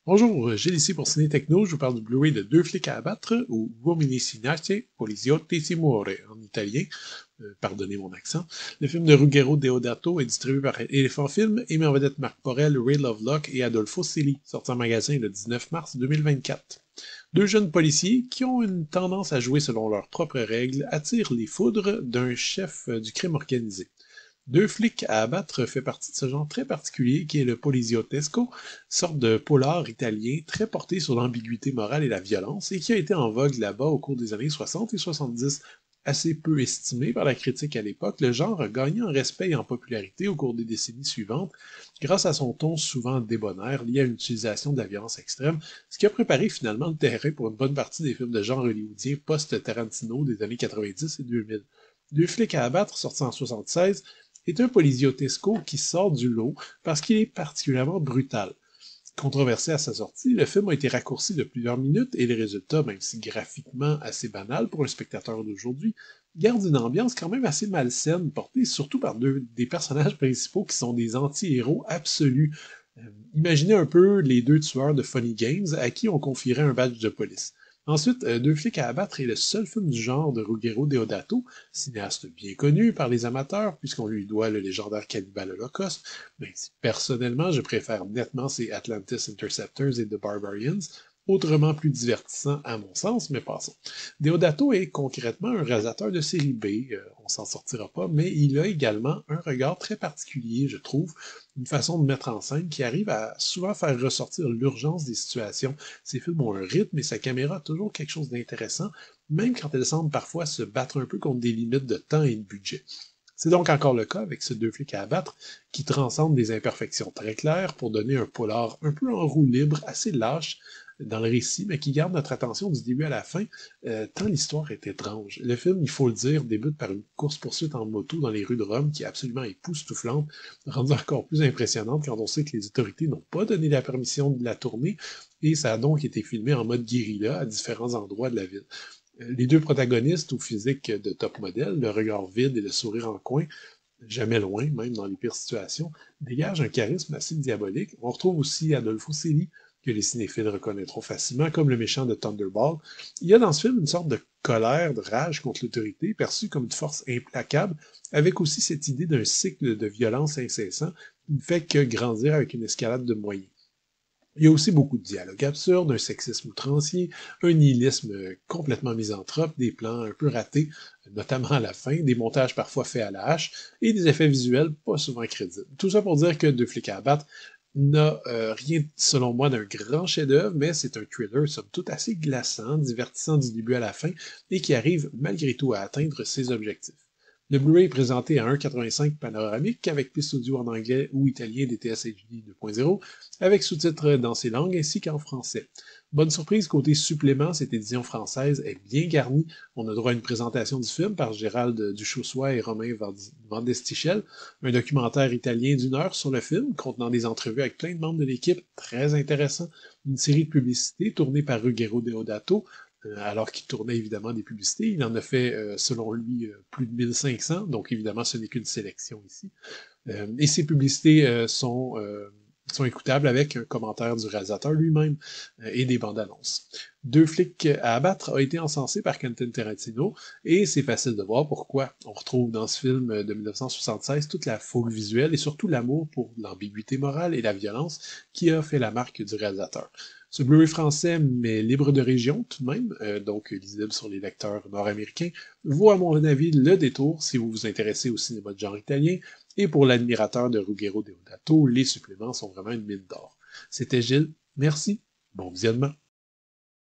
Bonjour, Gilles ici pour Ciné Techno. Je vous parle du Blu-ray de Deux flics à abattre ou Uomini Signati Poliziotti si muore en italien. Pardonnez mon accent. Le film de Ruggero Deodato est distribué par Elephant Film et met en vedette Marc Porel, Ray Lovelock et Adolfo Celi, sorti en magasin le 19 mars 2024. Deux jeunes policiers qui ont une tendance à jouer selon leurs propres règles attirent les foudres d'un chef du crime organisé. Deux flics à abattre fait partie de ce genre très particulier qui est le poliziotesco, sorte de polar italien très porté sur l'ambiguïté morale et la violence et qui a été en vogue là-bas au cours des années 60 et 70. Assez peu estimé par la critique à l'époque, le genre a gagné en respect et en popularité au cours des décennies suivantes grâce à son ton souvent débonnaire lié à une utilisation de la violence extrême, ce qui a préparé finalement le terrain pour une bonne partie des films de genre hollywoodien post-Tarantino des années 90 et 2000. Deux flics à abattre, sorti en 76, est un poliziotesco qui sort du lot parce qu'il est particulièrement brutal. Controversé à sa sortie, le film a été raccourci de plusieurs minutes et les résultats, même si graphiquement assez banal pour un spectateur d'aujourd'hui, gardent une ambiance quand même assez malsaine, portée surtout par des personnages principaux qui sont des anti-héros absolus. Imaginez un peu les deux tueurs de Funny Games à qui on confierait un badge de police. Ensuite, Deux flics à abattre est le seul film du genre de Ruggero Deodato, cinéaste bien connu par les amateurs puisqu'on lui doit le légendaire Cannibal Holocaust, même si personnellement je préfère nettement ses Atlantis Interceptors et The Barbarians, autrement plus divertissant à mon sens, mais passons. Deodato est concrètement un réalisateur de série B, on s'en sortira pas, mais il a également un regard très particulier, je trouve, une façon de mettre en scène qui arrive à souvent faire ressortir l'urgence des situations. Ses films ont un rythme et sa caméra a toujours quelque chose d'intéressant, même quand elle semble parfois se battre un peu contre des limites de temps et de budget. C'est donc encore le cas avec ces deux flics à abattre qui transcendent des imperfections très claires pour donner un polar un peu en roue libre, assez lâche dans le récit, mais qui garde notre attention du début à la fin, tant l'histoire est étrange. Le film, il faut le dire, débute par une course-poursuite en moto dans les rues de Rome qui est absolument époustouflante, rendue encore plus impressionnante quand on sait que les autorités n'ont pas donné la permission de la tourner, et ça a donc été filmé en mode guérilla à différents endroits de la ville. Les deux protagonistes au physique de top modèle, le regard vide et le sourire en coin, jamais loin, même dans les pires situations, dégagent un charisme assez diabolique. On retrouve aussi Adolfo Celi, que les cinéphiles reconnaîtront facilement comme le méchant de Thunderball. Il y a dans ce film une sorte de colère, de rage contre l'autorité, perçue comme une force implacable, avec aussi cette idée d'un cycle de violence incessant qui ne fait que grandir avec une escalade de moyens. Il y a aussi beaucoup de dialogues absurdes, un sexisme outrancier, un nihilisme complètement misanthrope, des plans un peu ratés, notamment à la fin, des montages parfois faits à la hache, et des effets visuels pas souvent crédibles. Tout ça pour dire que Deux flics à abattre n'a rien, selon moi, d'un grand chef-d'œuvre, mais c'est un thriller, somme toute, assez glaçant, divertissant du début à la fin, et qui arrive malgré tout à atteindre ses objectifs. Le Blu-ray est présenté à 1,85 panoramique avec piste audio en anglais ou italien DTS HD 2.0 avec sous-titres dans ces langues ainsi qu'en français. Bonne surprise, côté supplément, cette édition française est bien garnie. On a droit à une présentation du film par Gérald Duchossois et Romain Vandestichel, un documentaire italien d'une heure sur le film, contenant des entrevues avec plein de membres de l'équipe, très intéressant, une série de publicités tournée par Ruggero Deodato, alors qu'il tournait évidemment des publicités. Il en a fait, selon lui, plus de 1500, donc évidemment ce n'est qu'une sélection ici. Et ces publicités sont écoutables avec un commentaire du réalisateur lui-même et des bandes annonces. Deux flics à abattre a été encensé par Quentin Tarantino et c'est facile de voir pourquoi. On retrouve dans ce film de 1976 toute la fougue visuelle et surtout l'amour pour l'ambiguïté morale et la violence qui a fait la marque du réalisateur. Ce Blu-ray français, mais libre de région tout de même, donc lisible sur les lecteurs nord-américains, vaut à mon avis le détour si vous vous intéressez au cinéma de genre italien, et pour l'admirateur de Ruggero Deodato, les suppléments sont vraiment une mine d'or. C'était Gilles, merci, bon visionnement.